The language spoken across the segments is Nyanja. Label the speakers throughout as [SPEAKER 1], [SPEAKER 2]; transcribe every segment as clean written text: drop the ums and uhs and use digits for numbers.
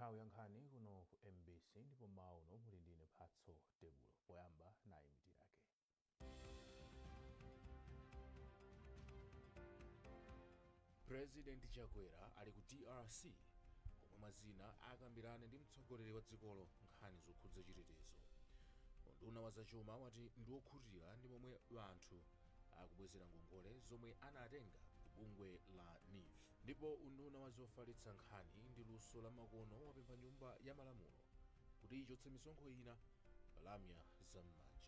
[SPEAKER 1] nthawi ya nkhani kuno ku MBC ndipo mauno muli ndine Phatso Tebulo. Poyamba nayi mitu yake. President Chakwera ali ku DRC komwe mazina akambirana ndi mtsogoleri wa dzikolo nkhani zokhudza chitetezo. Unduna wa zachuma wati ndi wokhutira ndi momwe anthu akubwezera ngongole zomwe anatenga ku bungwe la NIF. Ndipo unduna wa zofalitsa nkhani ndi luso la makono wapempha nyumba ya malamulo kuti ichotse misonkho ina palamya zam'manja.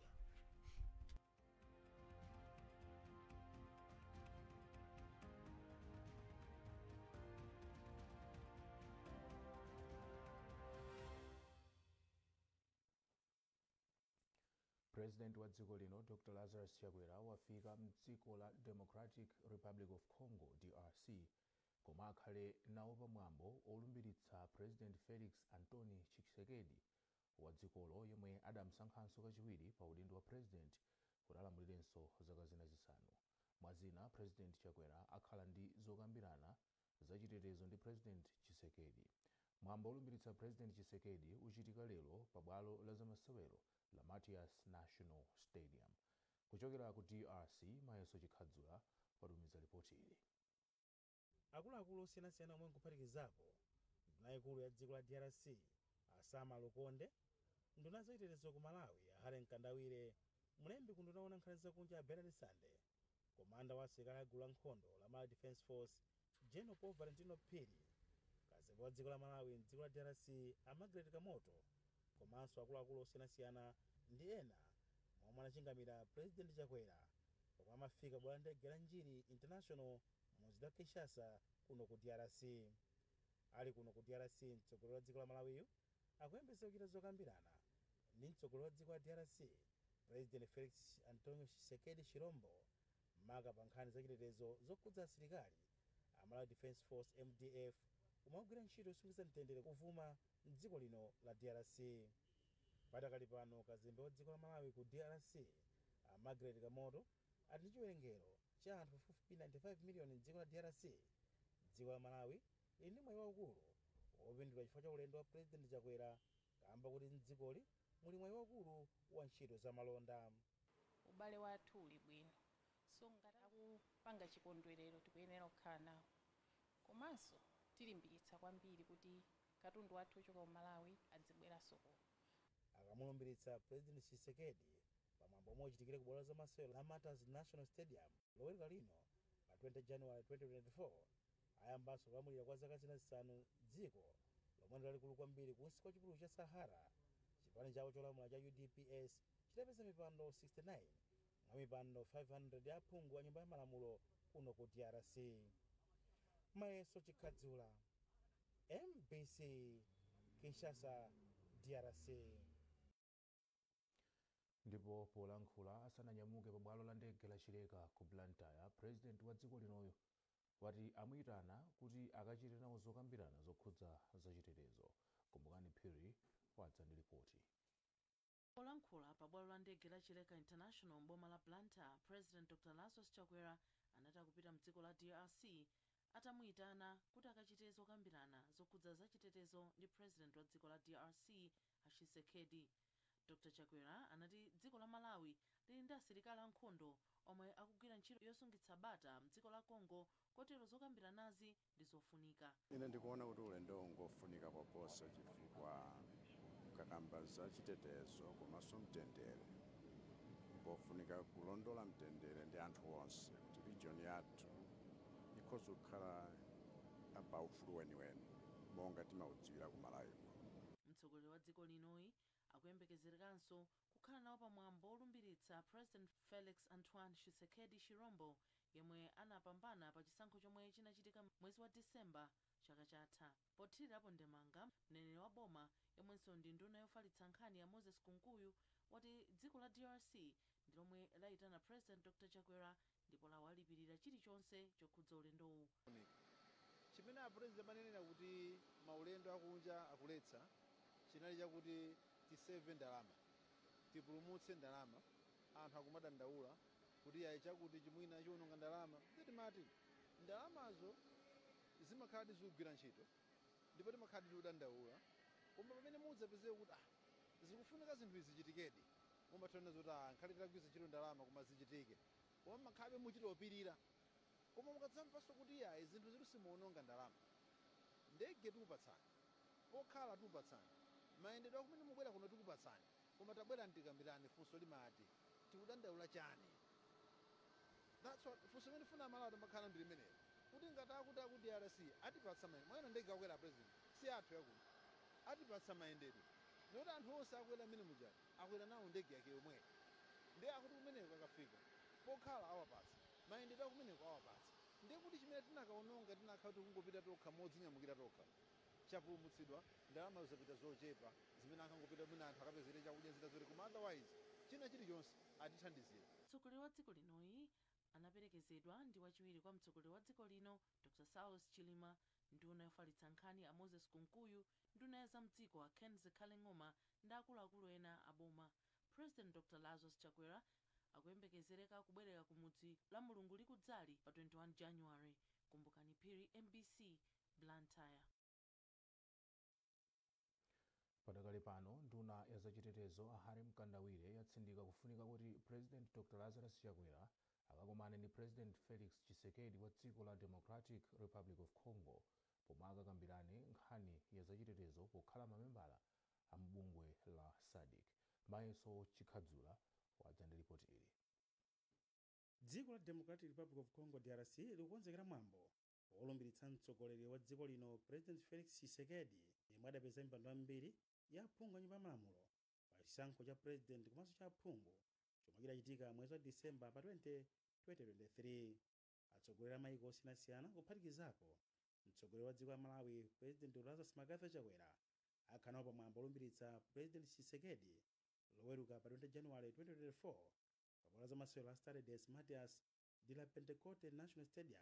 [SPEAKER 1] President wa dziko lino Dr. Lazarus Chakwera wafika mdziko la Democratic Republic of Congo DRC koma akhale nawo pamwambo olumbiritsa President Felix Antoine Tshisekedi wa dzikolo yemwe adamusankhanso kachiwiri pa udindo wa president kuti alamulirenso zaka zina zisanu. Mwazina President Chakwera akhala ndi zokambirana zachitetezo ndi President Tshisekedi. Mwambo olumbiritsa President Tshisekedi uchitika lero pa bwalo la zamasewero la Matias National Stadium. Kuchokera ku DRC, Mayeso Chikhadzula watumiza ripoti ili.
[SPEAKER 2] Akuluakulu osiyanasiyana omwe nkuphatikizapo nduna yaikulu ya dziko la DRC Asama Lukonde, nduna zachitetezo ku Malawi Hale Mkandawire, mlembi ku nduna ya nkhani zakunja Bernard Sande, komanda wa asilikali a gulu la nkhondo la Malawi Defense Force General Paul Valentino Phiri, kazembe wa dziko la Malawi mdziko la DRC Margaret Kamoto, komanso akuluakulu osiyanasiyana ndi ena momwe anachingamira President Chakwera pomwe amafika bwalo la ndege la Njiri International muzida Kinshasa kuno ku DRC. Ali kuno ku DRC, mtsogoleri wa dziko la Malawiyo akuyembekeza kuchita zokambirana ndi mtsogoleri wa dziko la DRC President Felix Antoine Tshisekedi Chilombo maka pa nkhani zachitetezo zokhudza asilikali a Malawi Defense Force MDF umagwira ntchito yosungiza mtendere kuvuma mdziko lino la DRC. Patakali pano kazembe wa dziko la Malawi ku DRC Margaret Kamoto ati ndi chiwerengero cha anthu pafupi 95 miliyoni mdziko la DRC. Dziko la Malawi lili ndi mwayi waukulu wopindula chifukwa cha ulendo wa President Chakwera kamba kuti mdzikoli muli mwayi waukulu wa ntchito za malonda.
[SPEAKER 3] Ubale wathu uli bwino, so ngati akupanga chikondwerero tikuyenera kukhala nawo, komanso tilimbikitsa kwambiri kuti katundu wathu ochoka ku Malawi adzibweranso kuno.
[SPEAKER 2] Akamulumbiritsa President Tshisekedi pamwambo omwe uchitikire ku bwalo la zamasewero la Matias National Stadium loweruka lino pa 20 January 2024, ayambanso kulamulira kwa zaka zina zisanu dziko lomwe ndi lalikulu kwambiri kunsi kwa chipululu cha Sahara. Chipani chawo cholamula cha UDPS chidapeza mipando 69 mwa mipando 500 ya aphungu a nyumba ya malamulo kuno ku DRC. Mayeso Chikhadzula, MBC, Kinshasa, DRC.
[SPEAKER 1] Ndipo polankhula asananyamuke pa bwalo la ndege la Chileka ku Blantyre, President wa dziko linoyo wati amuyitana kuti akachite nawo zokambirana zokhudza zachitetezo. Kumbukani Phiri wadza ndi ripoti.
[SPEAKER 4] Polankhula pa bwalo la ndege la Chileka International mboma la Blantyre, President Dr. Lazarus Chakwera anati akupita mdziko la DRC atamuyitana kuti akachite zokambirana zokhudza zachitetezo ndi President wa dziko la DRC Tshisekedi. Dr. Chakwera anati dziko la Malawi lili ndi asilikali ankhondo omwe akugwira ntchito yosungitsa bata mdziko la Congo, kotero zokambiranazi ndi zofunika.
[SPEAKER 5] Ine ndikuona kuti ulendo ngofunika kwaposa chifukwa kakamba za chitetezo komanso mtendere pofunika kulondola mtendere ndi anthu onse kuti region yathu ikhoza kukhala apaufulu weniweni monga timaudziwira ku Malawi.
[SPEAKER 4] Mtsogoleri wa dziko linoyi akuyembekezerekanso kukhala nawo pamwambo olumbiritsa President Felix Antoine Tshisekedi Chilombo yemwe anapambana pa chisankho chomwe chinachitika mwezi wa Disemba chaka chatha. Pothirirapo ndemanga, mneneri wa boma yomwenso ndi nduna yofalitsa nkhani ya Moses Kunkuyu wati dziko la DRC ndi lomwe layitana President Dr. Chakwera ndipo lawalipirira chilichonse chokhudza ulendowu.
[SPEAKER 6] Chimene apresident manenera kuti maulendo akunja akuletsa chinali chakuti tiseve ndalama, tipulumutse ndalama. Anthu akumadandaula kuti yayi chakuti chimwina chiwononga ndalama. Timati ndalamazo zimakhala zikugwira ntchito ndipo timakhala tikudandaula, koma pamene mudzapezeke kuti zikufunika zinthu izi zichitikedi, mumathandiza kuti nkhale titagwiritsa ntchito ndalama koma zichitike, koma makhabe muchitopirira. Koma mukadzamvanso kuti yayi zinthu zitu simuononga ndalama, ndege tikupatsani, pokhala tikupatsani, mayendedwe akumene mubwera kuno tikupatsani, koma tabwera tikambirane funso limati tikudandaula chani. Funso limene funa Malawi timakhala ndi limenelo, kuti ngati akuti aku DRC atipatsa mayendedwe, mwayona ndege akwera president si athu yakuno, atipatsa mayendedwe, noti anthu onse akwera amene mujani akwera nawo ndege yake yomweyo, ndi akuti kumeneko akafika pokhala awapatsa mayendedwe akumeneko awapatsa, ndiye kuti chimene tinakaononga tinakhala kuti kungopita tokha modzinyamukira tokha, chapulumutsidwa ndalama zapita zochepa zimene akangopita mwina anthu akapezere chakudya zina zoti, koma otherwise china chilichonse atithandizira.
[SPEAKER 4] mtsogoleri wa dziko linoyi anaperekezedwa ndi wachiwiri kwa mtsogoleri wa dziko lino dr saulos chilima, nduna yofalitsa nkhani a moses kunkuyu, nduna ya zamdziko a ken zikhale ng'oma ndi akuluakulu ena aboma. president dr lazarus chakwera akuyembekezereka kubwerera ku mudzi la mulungu likudzali pa 21 january. kumbukani phiri, MBC, Blantyre.
[SPEAKER 1] Padakali pano nduna ya zachitetezo a Harry Mkandawire yatsindika kufunika kuti president dr lazarus chakwera akakumane ndi president felix tshisekedi wa dziko la democratic republic of congo pomwe akakambirane nkhani ya zachitetezo pokhala mamembala a mbungwe la SADC. Mayeso Chikhadzula wadza ndi ripoti ili.
[SPEAKER 2] dziko la democratic republic of congo DRC likukonzekera mwambo wolumbiritsa mtsogoleri wa dziko lino president felix tshisekedi yemwe adapeza mipando yambiri ya aphungu a nyumba ya malamulo pa chisankho cha president komanso cha aphungu chomwe chidachitika mwezi wa disemba pa 2023. atsogoleri a mayiko osiyanasiyana kuphatikizapo mtsogoleri wa dziko la malawi president lazarus magatha chakwera akhalapo pa mwambo wolumbiritsa president tshisekedi loweruka pa 20 january 2024 pabwalo la masewero la Stade des Martyrs de la Pentecote National Stadium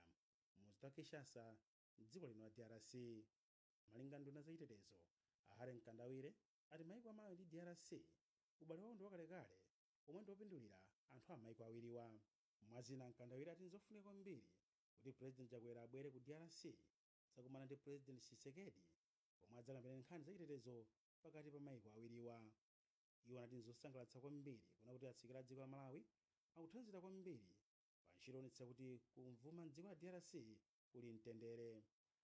[SPEAKER 2] mudzi wa Kinshasa mdziko lino la DRC. malinga nduna zachitetezo a Harry Mkandawire ati mayiko a Malawi ndi DRC ubale wawo ndi wakalekale omwe ndi opindulira anthu a mayiko awiriwa. mwazina Mkandawire ati nzofunika kwambiri kuti president chakwera abwere ku DRC zakumana ndi president Tshisekedi pomwe adzakambirana nkhani zachitetezo pakati pa mayiko awiriwa. iwo anati nzosangalatsa kwambiri kuna kuti atsikira a dziko la Malawi akuthandizira kwambiri pa ntchito yonetsa kuti kumvuma mdziko la DRC kuli mtendere.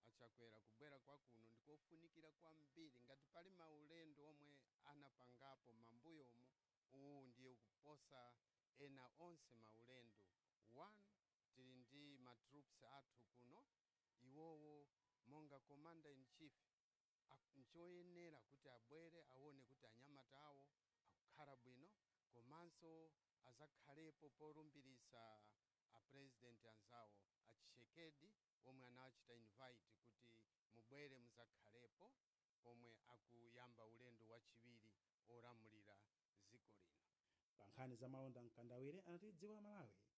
[SPEAKER 5] achakwera kubwera kwakuno ndikofunikira kwambiri, ngati pali maulendo omwe anapangapo mambuyomo, uwu ndiye kuposa ena onse maulendo. 1 tili ndi matroops athu kuno, iwowo monga commander in chief nchoyenera kuti abwere aone kuti anyamata awo akukhala bwino, komanso azakhalepo polumbiritsa a president anzawo a Tshisekedi omwe anawachita invite kuti mubwere muzakhalepo pomwe akuyamba ulendo wachiwiri olamulira dziko lino.
[SPEAKER 2] pa nkhani za malonda Mkandawire anati dziko la Malawi lili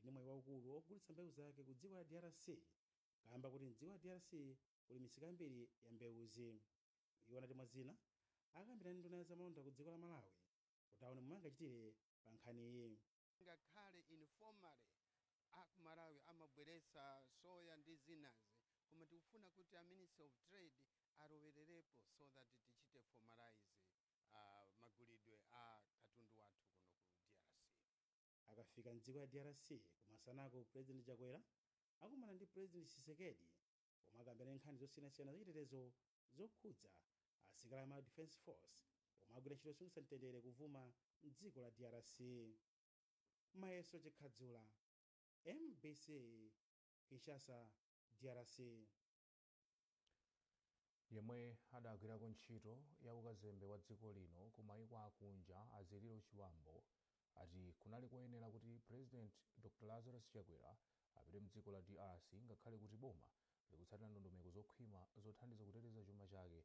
[SPEAKER 2] ndi mwayi waukulu ogulitsa mbewu zake ku dziko la DRC kamba kuti mdziko la DRC kuli misika yambiri ya mbewuzi. iwo anati mwazina akambirana ndi nduna ya zamalonda ku dziko la Malawi kuti aone momwe angachitire pa nkhani iyi.
[SPEAKER 5] ngakhale informally aku Malawi amabweretsa soya ndi zinazi, koma tikufuna kuti a Ministry of Trade alowererepo so that tichite formalize magulidwe a katundu wathu kuno ku DRC.
[SPEAKER 2] akafika mdziko la DRC kumasanako president chakwera akumana ndi president Tshisekedi pomwe akambirana nkhani zosiyanasiyana zachitetezo zokhudza asilikali a defense force pomwe agwira ntchito yosungiza mtendere kuvuma mdziko la DRC. Mayeso Chikhadzula, MBC, Kinshasa, DRC.
[SPEAKER 1] yemwe adagwirako ntchito ya ukazembe wa dziko lino ku mayiko akunja Aziliro Chiwambo ati kunali koyenera kuti president dr lazarus chakwera apite mdziko la DRC ngakhale kuti boma likutsatira ndondomeko zokhwima zothandiza kuteteza chuma chake,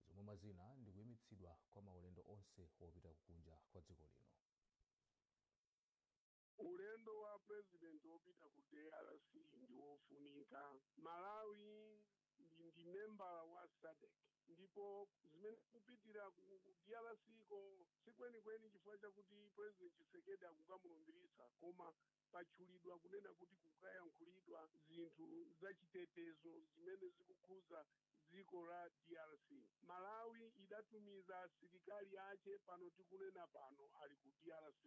[SPEAKER 1] zomwe mazina ndi kuyimitsidwa kwa maulendo onse wopita kunja kwa dziko lino.
[SPEAKER 7] ulendo wa president wopita ku DRC ndi wofunika. Malawi ndi membala wa SADC ndipo zimene kupitira ku DRC ko sikwenikweni chifukwa chakuti president Tshisekedi akukamulumbiritsa koma patchulidwa kunena kuti kukayankhulidwa zinthu zachitetezo zimene zikukhuza dziko la DRC. Malawi idatumiza asilikali ache pano tikunena pano ali ku DRC.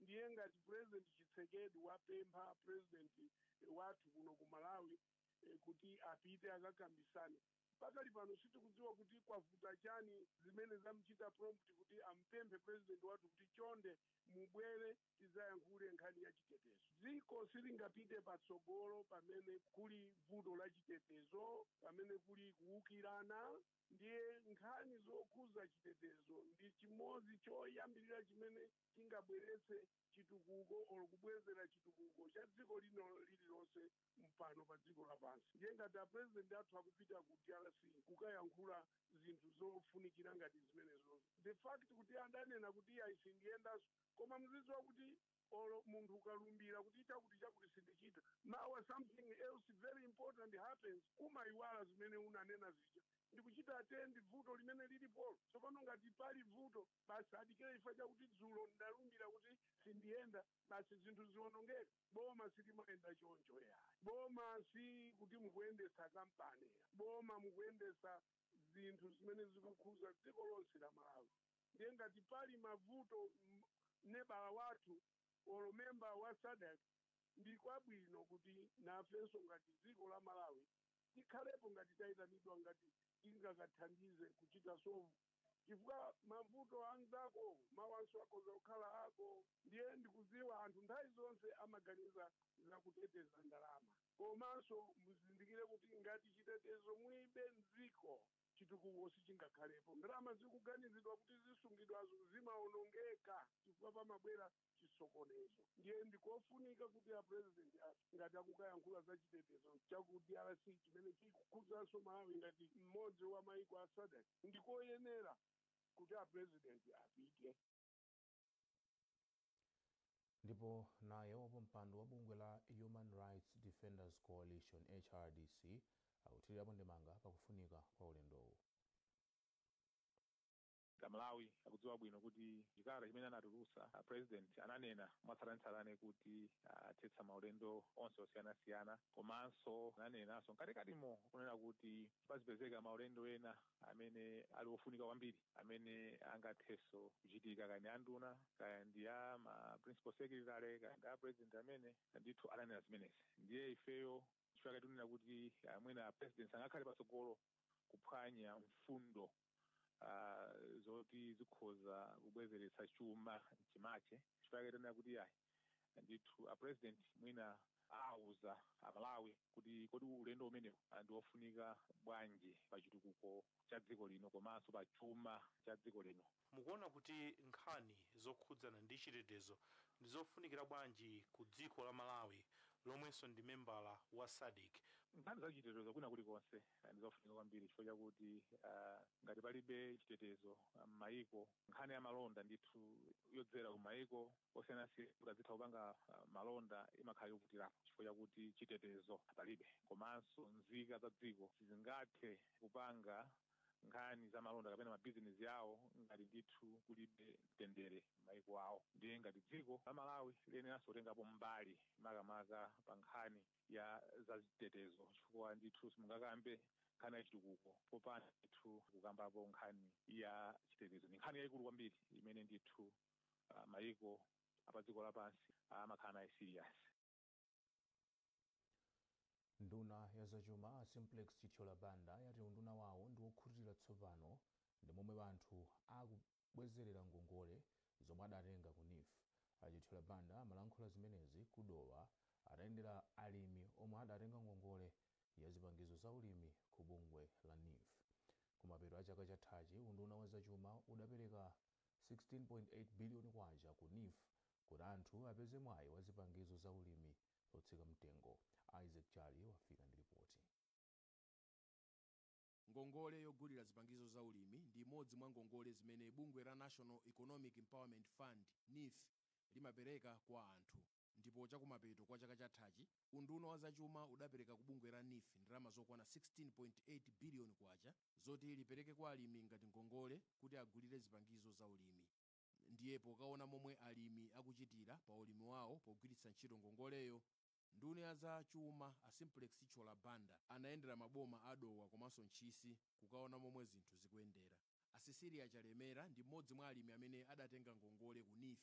[SPEAKER 7] Ndiye ngati president Tshisekedi wapempha president wathu kuno ku Malawi kuti apite akakambisane. Pakali pano sitikudziwa kuti kwavuta chani zimene zamuchita prompt kuti ampemphe president wathu kuti chonde mubwere tizayankhule nkhani ya chitetezo. Dziko silingapite patsogolo pamene kuli vuto la chitetezo, pamene kuli kuwukirana. Ndiye nkhani zokhuza chitetezo ndi chimodzi choyambirira chimene chingabweretse chitukuko olo kubwezera chitukuko cha dziko lino lililonse mpano pa dziko lapansi. Ndiye ngati apresident athu akupita ku DRC kukayankhula zinthu zofunikira ngati zimenezo, the fact kuti andanena kuti ayisindiyendanso, koma muzidziwa kuti olo munthu ukalumbira kuti chakuti sindichita, mawa something else very important happens, umayiwala zimene unanena zija ndikuchita atendi vuto limene lilipolo. Tsopano ngati pali vuto basi adikire chifukwa chakuti dzulo ndalumbira kuti sindiyenda basi zinthu ziwonongeka. Boma silimayenda choncho yayi. Boma si kuti mukuyendesa kampani, boma mukuyendesa zinthu zimene zikukhuza dziko lonse la Malawi. Ndiye ngati pali mavuto nebala wathu olo memba wa SADC ndi kwabwino kuti nafenso ngati dziko la Malawi tikhalepo ngati tayitanidwa ngati ingakathandize kuchita sovu, chifukwa mavuto anzako mawanso akhoza kukhala ako. Ndiye ndikudziwa anthu nthawi zonse amaganiza za kuteteza ndalama, komanso muzindikire kuti ngati chitetezo mulibe mdziko chitukuko sichingakhalepo. Ndalama zikuganizidwa kuti zisungidwazo zimawonongeka chifukwa pamabwera chisokonezo. Ndiye ndikofunika kuti apresident ngati akukayankhula za chitetezo cha ku DRC chimene chikukhuzanso Malawi ngati mmodzi wa mayiko a SADC, ndikoyenera kuti apresident apite.
[SPEAKER 1] Ndipo naye wapampando wa bungwe la Human Rights Defenders Coalition HRDC akuthirirapo ndemanga pakufunika kwa ulendowu.
[SPEAKER 8] Malawi akudziwa bwino kuti chikala chimene anatulusa president ananena mwatsatanetsatane kuti athetsa maulendo onse osiyanasiyana, komanso ananenanso mkatikatimo kunena kuti pazipezeka maulendo ena amene ali ofunika kwambiri amene angathenso kuchitika kani anduna kaya ndi a ma principal secretary kaya ndi a president amene ndithu ananena zimenezi. Ndiye ifeyo chifukwa tunena kuti mwina president angakhale patsogolo kuphwanya mfundo zoti zikhoza kubwezeretsa chuma chimache. Chifukwa tunena kuti ayi ndithu apresident mwina auza Malawi kuti kodi ulendo umenewu ndi ofunika bwanji pa chitukuko cha dziko lino komanso pa chuma cha dziko lino.
[SPEAKER 2] Mukuona kuti nkhani zokhudzana ndi chitetezo ndi zofunikira bwanji ku dziko la Malawi lomwenso ndi membala wa SADC?
[SPEAKER 8] Nkhani za chitetezo kuna kulikonse ndi zofunika kwambiri chifukwa chakuti ngati palibe chitetezo m'mayiko, nkhani ya malonda ndithu yodzera ku mayiko osiyanasiyana ukazitha kupanga malonda imakhala yovutirapo chifukwa chakuti chitetezo palibe, komanso nzika za dziko sizingathe kupanga nkhani za malonda kapena mabizinesi yawo ngati ndithu kulibe mtendere m'mayiko awo. Ndiye ngati dziko la Malawi liyeneranso kutengapo mbali makamaka pa nkhani ya za chitetezo chifukwa ndithu simungakambe nkhani ya chitukuko popanda ndithu kukambapo nkhani ya chitetezo. Ni nkhani yayikulu kwambiri imene ndithu mayiko apa dziko lapansi amakhala nayo serious.
[SPEAKER 1] Nduna ya zachuma Simplex Chichola Banda yati unduna wawo ndi wokhutira tsopano ndi momwe anthu akubwezerera ngongole zomwe adatenga ku NIF. Chichola Banda amalankhula zimenezi kudowa atayendera alimi omwe adatenga ngongole ya zipangizo za ulimi ku bungwe la NIF. Kumapeto a chaka chathachi unduna wa zachuma udapereka 16.8 biliyoni kwacha ku NIF kuti anthu apeze mwayi wa zipangizo za ulimi zotsika mtengo. Isaac Chali wafika ndi ripoti.
[SPEAKER 9] Ngongole yogulira zipangizo za ulimi ndi imodzi mwa ngongole zimene bungwe la National Economic Empowerment Fund NIF limapereka kwa anthu. Ndipo chakumapeto kwa chaka chathachi unduna wa zachuma udapereka ku bungwe la NIF ndalama zokwana 16.8 biliyoni kwacha zoti lipereke kwa alimi ngati ngongole kuti agulire zipangizo za ulimi. Ndiye pokaona momwe alimi akuchitira pa ulimi wawo pogwiritsa ntchito ngongoleyo, nduna ya za chuma a Simplex Chichola Banda anayendera maboma adowa komanso ntchisi kukaona momwe zinthu zikuyendera. Asisiria Chalemera ndi mmodzi mwa alimi amene adatenga ngongole ku NIF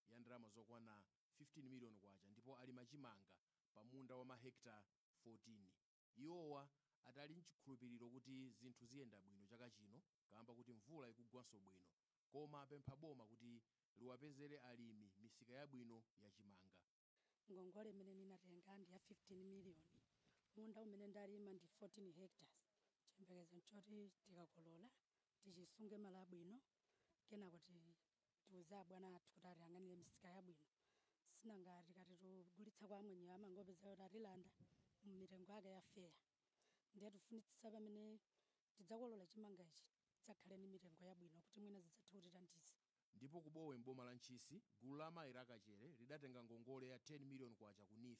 [SPEAKER 9] ya ndalama zokwana 15 miliyoni kwacha ndipo ali machimanga pa munda wa mahekta 14. Iwowa adali nchikhulupiriro kuti zinthu ziyenda bwino chaka chino kamba kuti mvula ikugwanso bwino, koma apempha boma kuti liwapezere alimi misika yabwino yachimanga.
[SPEAKER 10] Ngongole imene ndinatenga ndi ya 15 miliyoni. Munda umene ndalima ndi 14 hectares. Chiyembekezo nchoti tikakolola tichisunge malo abwino kena kuti tiuza bwana athu kuti atiyang'anire misika yabwino. Sinanga tikati tugulitsa kwa amwenye amangopeza kuti atilanda mitengo yake ya fair. Ndiye tifunitsitsa pamene tidzakolola chimanga ichi tidzakhale ndi mitengo yabwino kuti mwina zidzathe kutitandiza.
[SPEAKER 9] Ndipo kubowe mboma la ntchisi gulu la mayi lakachere lidatenga ngongole ya 10 miliyoni kwacha ku NIF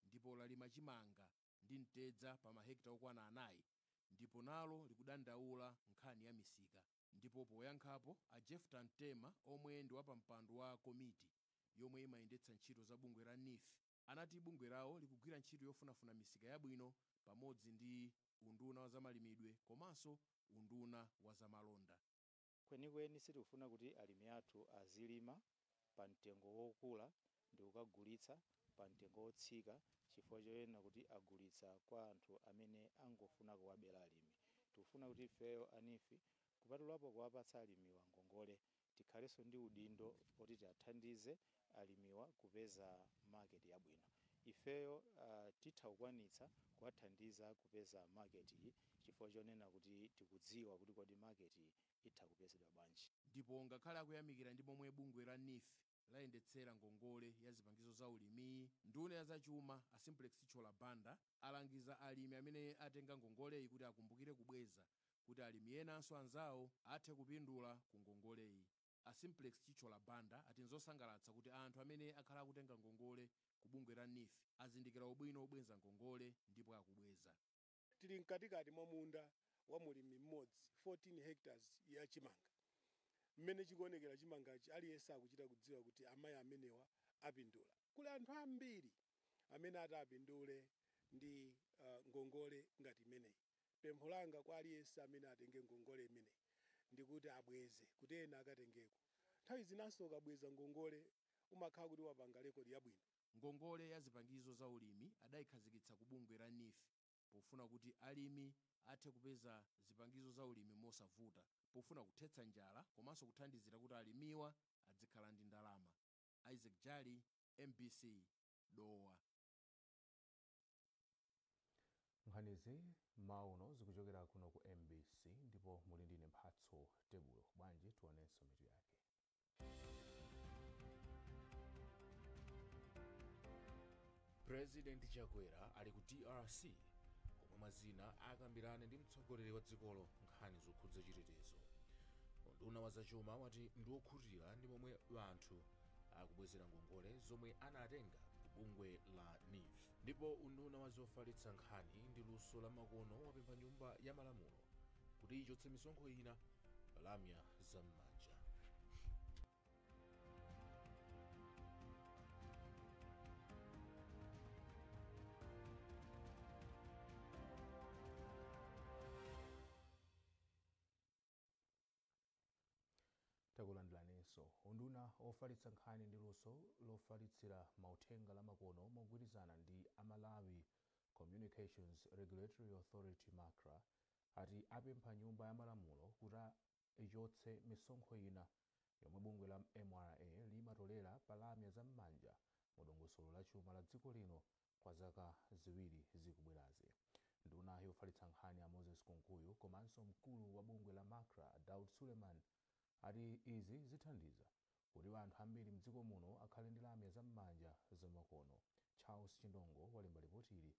[SPEAKER 9] ndipo lalima chimanga ndi mtedza pa mahekta okwana 4 ndipo nalo likudandaula nkhani ya misika. Ndipo poyankhapo a Jefferson Tema omwe ndi wapampando wa komiti yomwe imayendetsa ntchito za bungwe la NIF anati bungwe lawo likugwira ntchito yofunafuna misika yabwino pamodzi ndi unduna wa zamalimidwe komanso unduna wa zamalonda.
[SPEAKER 11] Kwenikweni sitikufuna kuti alimi athu azilima pa mtengo wokula ndi kukagulitsa pa mtengo wotsika chifukwa choyenera kuti agulitsa kwa anthu amene angofuna kuwabera alimi. Tikufuna kuti ifeyo anifi kupatulapo kuwapatsa alimiwa ngongole tikhalenso ndi udindo oti tiathandize alimiwa kupeza market yabwino. Ifeyo titha kukwanitsa kuwathandiza kupeza market iyi chifukwa chonena kuti tikudziwa kuti kodi market itha kupezedwa bwanji.
[SPEAKER 9] Ndipo ngakhale akuyamikira ndi momwe bungwe la NIF layendetsera ngongole ya zipangizo za ulimi, nduna ya zachuma a Simplex Chichola Banda alangiza alimi amene atenga ngongoleyi kuti akumbukire kubweza kuti alimi enanso anzawo athe kupindula ku ngongoleyi. A Simplex Chichola Banda ati nzosangalatsa kuti anthu amene akhala akutenga ngongole ku bungwe la NIF azindikira ubwino obweza ngongole ndipo akubweza.
[SPEAKER 12] Tili mkatikati mwa munda wa mulimi mmodzi 14 hectares ya chimanga. Mmene chikuonekera chimangachi aliyense akuchita kudziwa kuti amayi amenewa apindula. Kuli anthu ambiri amene atapindule ndi ngongole ngati imeneyi. Pempho langa kwa aliyense amene atenge ngongole imeneyi ndikuti abweze kuti ena akatengeko. Nthawi zinanso ukabweza ngongole umakhala kuti wapanga rekodi yabwino.
[SPEAKER 9] Ngongole ya zipangizo za ulimi adayikhazikitsa ku bungwe la NIF pofuna kuti alimi athe kupeza zipangizo za ulimi mosavuta, pofuna kuthetsa njala komanso kuthandizira kuti alimiwa adzikhala ndi ndalama. Isaac Jali, MBC, Dowa.
[SPEAKER 1] Nkhanizi mauno zikuchokera kuno ku MBC ndipo muli ndine Mphatso Tebulo. Bwanji tionenso mitu yake. President Chakwera ali ku DRC komwe mazina akambirana ndi mtsogoleri wa dzikolo nkhani zokhudza chitetezo. Unduna wa zachuma wati ndi wokhutira ndi momwe anthu akubwezera ngongole zomwe anatenga ku bungwe la NIF. Ndipo unduna wa zofalitsa nkhani ndi luso la makono wapempha nyumba ya malamulo kuti ichotse misonkho ina palamya zam'manja. Takulandiranso unduna ofalitsa nkhani ndi luso lofalitsira mauthenga la makono mogwirizana ndi Malawi Communications Regulatory Authority MACRA ati apempha nyumba ya malamulo kuti ichotse misonkho ina yomwe bungwe la MRA limatolera palamya zam'manja mu dongosolo la chuma la dziko lino kwa zaka ziwiri zikubwerazi. Nduna yofalitsa nkhani ya Moses Kunkuyu komanso mkulu wa bungwe la MACRA Daud Suleiman ati izi zithandiza kuti anthu ambiri mdziko muno akhale ndi lamya zam'manja zamakono. Charles Chindongo walemba ripotili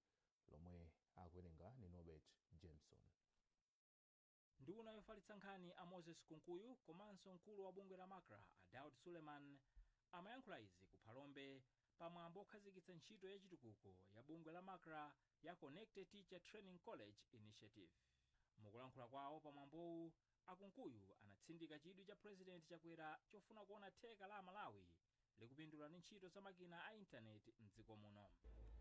[SPEAKER 1] lomwe akuwerenga ni Norbert Jameson.
[SPEAKER 13] Nduna yofalitsa nkhani a Moses Kunkuyu komanso mkulu wa bungwe la MACRA Daud Suleiman amayankhula izi ku Phalombe pamwambo okhazikitsa ntchito yachitukuko ya bungwe la MACRA ya Connected Teacher Training College Initiative. mukulankhula kwawo pamwambowu akunkuyu anatsindika chidwi cha president chakwera chofuna kuona theka la amalawi likupindula ndi ntchito za makina a intaneti mdziko muno.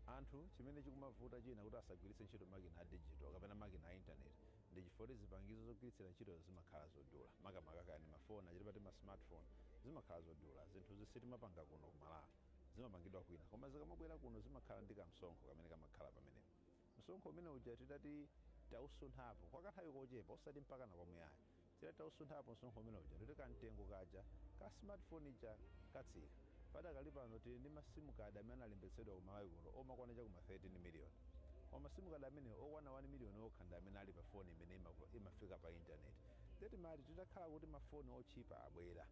[SPEAKER 14] Anthu chimene chikumavuta china kuti asagwiritse ntchito makina a digital kapena makina a intaneti ndi chifukwa zipangizo zogwiritsira ntchito zimakhala zodula makamaka kani mafoni achiti pati ma smartphone zimakhala zodula zinthu sitimapanga kuno kumalawi zimapangidwa kwina koma zikamabwera kuno zimakhala ndi kamsonkho kamene kamakhala pamenepo. Msonkho umene uja tidati tausunthapo kwa kanthawi kochepa osati mpaka na kwamuyaya tidati tausunthapo msonkho umene uja toti kamtengo kaja ka smartphone ija katsika padakali pano tili ndi masimu kadi amene alembetsedwa kumalawi kuno omakwana chakuma 13 miliyoni koma masimu kadi amene okwana 1 miliyoni okhanda amene ali pa foni imene imafika pa intaneti teti mati titakhala kuti mafoni otchipa abwera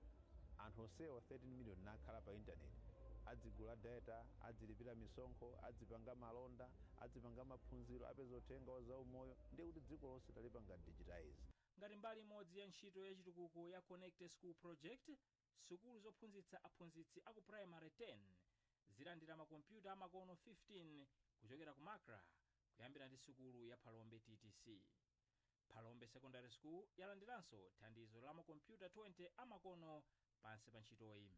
[SPEAKER 14] anthu onsewa 13 miliyoni nakhala pa intaneti adzigula data adzilipira misonkho adzipanga malonda adzipanga maphunziro apeza uthenga za umoyo ndiye kuti dziko lonse talipanga digitize.
[SPEAKER 13] Ngati mbali imodzi ya ntchito ya chitukuko ya Connect School Project, sukulu zophunzitsa aphunzitsi aku primary 10 zilandira makompyuta amakono 15 kuchokera ku Makra kuyambira ndi sukulu ya Phalombe TTC. Phalombe Secondary School yalandiranso thandizo la makompyuta 20 amakono pansi pa ntchitoyi.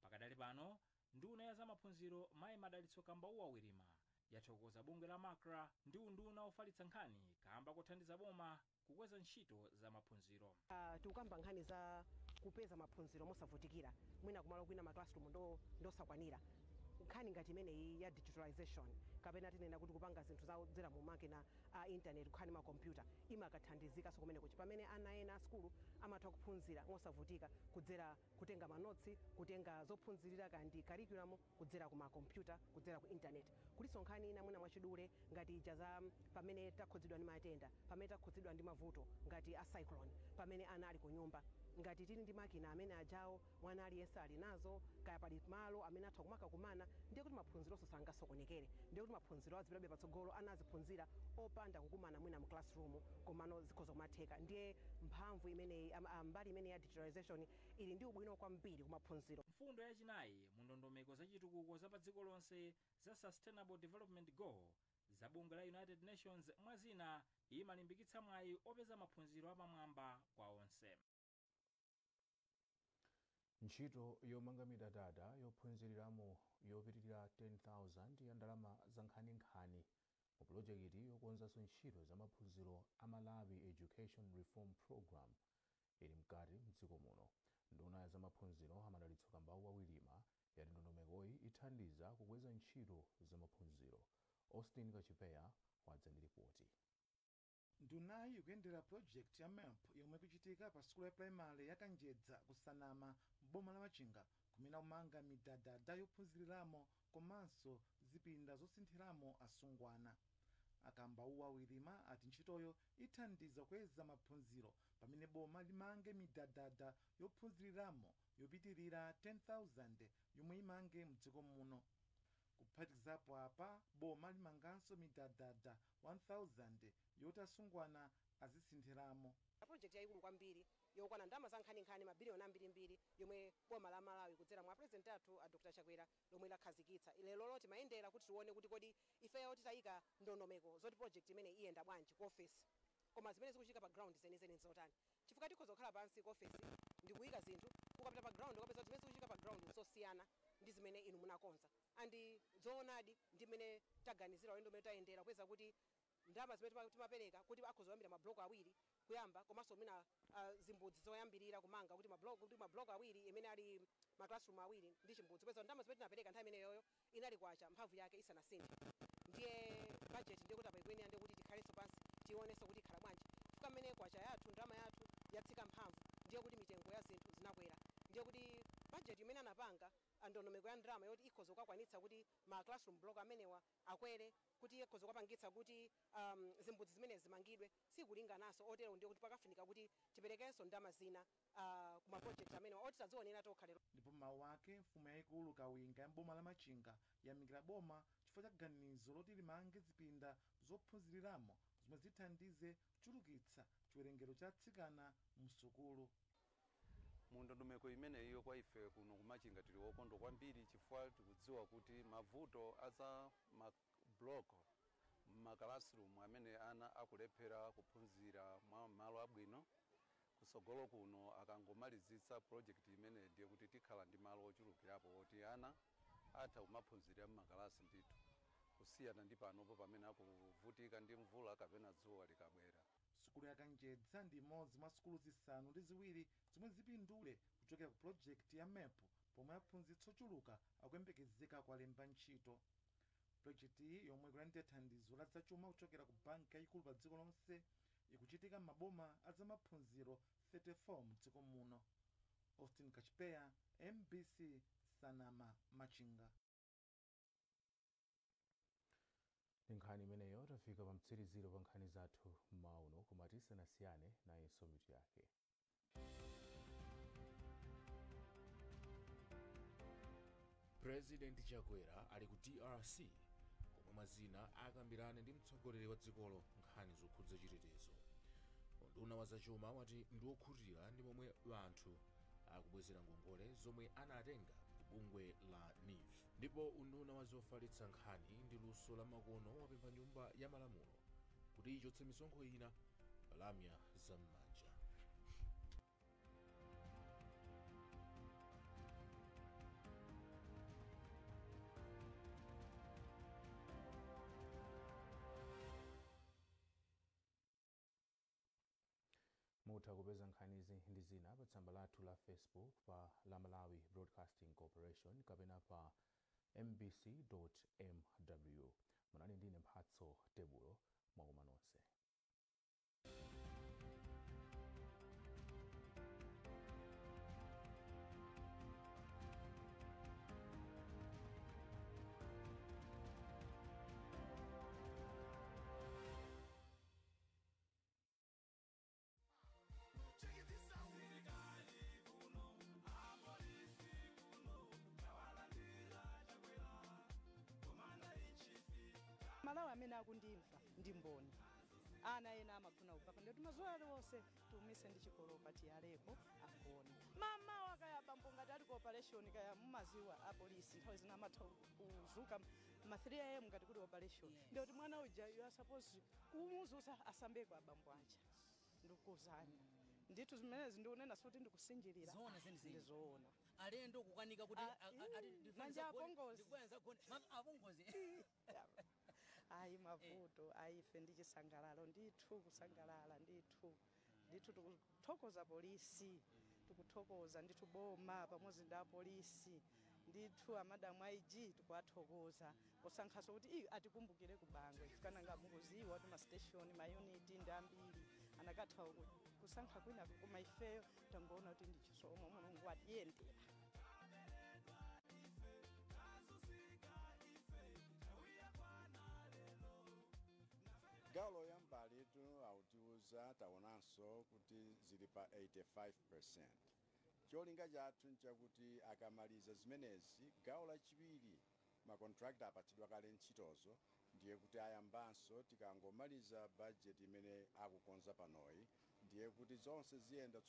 [SPEAKER 13] Pakadali pano nduna ya zamaphunziro mayi Madalitso Kambauwa Wirima yathokoza bungwe la Makra ndi unduna ofalitsa nkhani kamba kuthandiza boma kukweza ntchito za maphunziro.
[SPEAKER 15] Tikukamba nkhani za kupeza maphunziro mosavutikira mwina kumalo kwina ma classroom ndosakwanira nkhani ngati imeneyi ya digitalization kapena tinena kuti kupanga zinthu zodzera mu makina a internet kukhani makompyuta imakathandizika so kumene kuti pamene ana ena a skulu amatha kuphunzira mosavutika kudzera kutenga manotsi kutenga zophunzirira kandi curriculum kudzera ku makompyuta kudzera ku internet kuliso nkhani ina mwina mwachidule ngati ija za pamene takhudzidwa ndi matenda pamene takhudzidwa ndi mavuto ngati a cyclone pamene ana ali ku nyumba ngati tili ndi makina amene ajawo mwana aliyense ali nazo kaya pali malo amene atha kumakakumana ndiye kuti maphunzironso sangasokonekere ndiye kuti maphunziro azipitabe patsogolo ana aziphunzira opanda kukumana mwina mu classroom komano zikhoza kumatheka ndiye mphamvu imeneyi mbali imene ya digitalization ili ndi ubwino kwambiri kumaphunziro.
[SPEAKER 13] Mfundo yachinayi mu ndondomeko za chitukuko za pa dziko lonse za Sustainable Development Goal za bungwe la United Nations mwazina imalimbikitsa mwayi opeza maphunziro apamwamba kwa onse.
[SPEAKER 1] Ntchito yomanga midadada yophunziriramo yopitirira 10,000 ya ndalama za nkhaninkhani mu pulojekiti yokonzanso ntchito za maphunziro a Malawi Education Reform Program ili mkati mdziko muno. Nduna ya zamaphunziro Madalitso Kambauwa Wirima yati ndondomekoyi ithandiza kukweza ntchito za maphunziro. Austin Kachipeya wadza ndi ripoti.
[SPEAKER 16] Ndunayi ikuyendera project ya MAP yomwe ikuchitika pa sukulu ya primary ya Kanjedza kusanama m'boma la Machinga kumene kumanga midadada yophunziriramo komanso zipinda zosinthiramo asungwana. Akambauwa Wirima ati ntchitoyo ithandiza kukweza maphunziro pamene boma limange midadada yophunziriramo yopitirira 10,000 yomwe imange mdziko muno. Kuphatikizapo apa boma limanganso midadada 1,000 yoti asungwana azisinthiramo.
[SPEAKER 15] Project yayikulu kwambiri yokwana ndalama za nkhaninkhani mabiliyoni ambirimbiri yomwe boma la Malawi kudzera mwa president athu a Dr. Chakwera lomwe lakhazikitsa lero loti mayendera kuti tione kuti kodi ifeyo titayika ndondomeko zoti project imene iyenda bwanji ku office koma zimene zikuchitika pa ground zenizeni nzotani chifukwa tikhoza kukhala pansi ku office ndi kuyika zinthu ukapita pa ground ukapeza zimene zikuchitika pa ground zosiyana ndi zimene inu munakonza andi zoonadi ndi mmene taganizira ulendo umene tayendera kweza kuti ndalama zimene timapereka kuti akhoza kuyambira mabloko awiri kuyamba komanso mina zimbudzi zoyambirira kumanga kuti mabloko awiri imene ali ma classroom awiri ndi chimbudzi kweza ndalama zimene tinapereka nthawi imeneyoyo inali kwacha mphamvu yake isanasinthe ndiye budget ndiye kuti apa ikwenera ndiye kuti tikhalenso pansi tionenso kuti ikhala bwanji chifukwa mmene kwacha yathu ndalama yathu yatsika mphamvu ndiye kuti mitengo ya zinthu zinakwera ndiye kuti budget imene anapanga ndondomeko ya ndalama yoti ikhoza kukakwanitsa kuti ma classroom block amenewa akwere kuti ikhoza kukapangitsa kuti zimbudzi zimene zimangidwe sikulinganaso otero ndiye kuti pakafunika kuti tiperekenso ndalama zina ku maproject amenewa oti tadzionera tokha lero.
[SPEAKER 16] Ndipo mawu ake mfumu yayikulu Kawinga ya boma la Machinga yamikira boma chifukwa cha ganizo loti limange zipinda zophunziriramo zomwe zithandize kuchulukitsa chiwerengero cha atsikana msukulu.
[SPEAKER 17] Mu ndondomeko imeneyo kwa ife kuno ku Machinga tili wokondwa kwambiri chifukwa tikudziwa kuti mavuto aza mabloko m'makalasirumu amene ana akulephera kuphunzira mwa malo abwino kusogolo kuno akangomalizitsa project imene ndiye kuti tikhala ndi malo ochulukirapo oti ana atha kumaphunzira m'makalasi ndithu kusiyana ndi panopo pamene akuvutika ndi mvula kapena dzuwa likabwera.
[SPEAKER 16] sukulu ya kanjedza ndi imodzi mwa sukulu zisanu ndi ziwiri zomwe zipindule kuchokera ku project ya map pomwe aphunzitsi ochuluka akuyembekezeka kuwalemba ntchito. project iyi yomwe ikulandira thandizo la zachuma kuchokera ku banki yayikulu pa dziko lonse ikuchitika m'maboma azamaphunziro 34 mdziko muno. Austin Kachipeya, MBC, Sanama, Machinga.
[SPEAKER 1] nkhani imeneyo tafika pa mtsiriziro pa nkhani zathu mauno koma tisanasiyane nayenso mitu yake.
[SPEAKER 9] president chakwera ali ku DRC komwe mwazina akambirane ndi mtsogoleri wa dzikolo nkhani zokhudza chitetezo. unduna wa zachuma wati ndiwokhutira ndi momwe anthu akubwezera ngongole zomwe anatenga ku bungwe la NIF. ndipo unduna wa zofalitsa nkhani ndi luso la makono wapempha nyumba ya malamulo kuti ichotse misonkho ina palamya zam'manja.
[SPEAKER 1] mutha kupeza nkhanizi ndi zina pa tsamba lathu la Facebook pa la Malawi Broadcasting Corporation kapena pa mbc.mw. munali ndine Mphatso Tebulo mwakoma nonse.
[SPEAKER 18] Malawi amene akundimva ndi mboni ana ena amagona kupapa ndikuti mazuwa aliwonse tiumise ndi chikolopa tiyalepo agone mama wakaya bambo ngati ali ku operation kaya mumaziwa apolisi nthawi zina amatha kuzuka ma 3 am ngati kuli operation ndikuti mwana uja you are supposed kumuzusa asambeko abambo aja ndikuzani ndithu zimenezi ndikunena kuti ndikusinjirira ndizoona
[SPEAKER 19] alendo kukanika kuti
[SPEAKER 18] manja apongozi
[SPEAKER 19] apongozi
[SPEAKER 18] ayi mavuto ayife ndi chisangalalo ndithu kusangalala ndithu tikuthokoza polisi tikuthokoza ndithu boma pamodzi ndi apolisi ndithu amadamu IG tikuwathokoza posankhaso kuti atikumbukire ku Bangwe chikananga mukuziwa kuti mastation mauniti ndi ambiri anakatha kusankha kwina koma ifeyo tangoona kuti ndi chisomo Mulungu atiyendera.
[SPEAKER 5] gawo loyambalitu autiuza taonanso kuti zili pa 85%. cholinga chathu nchakuti akamaliza zimenezi gawo lachiwiri makontrakta apatsidwa kale ntchitozo ndiye kuti ayambanso tikangomaliza bajeti imene akukonza panoyi ndiye kuti zonse ziyenda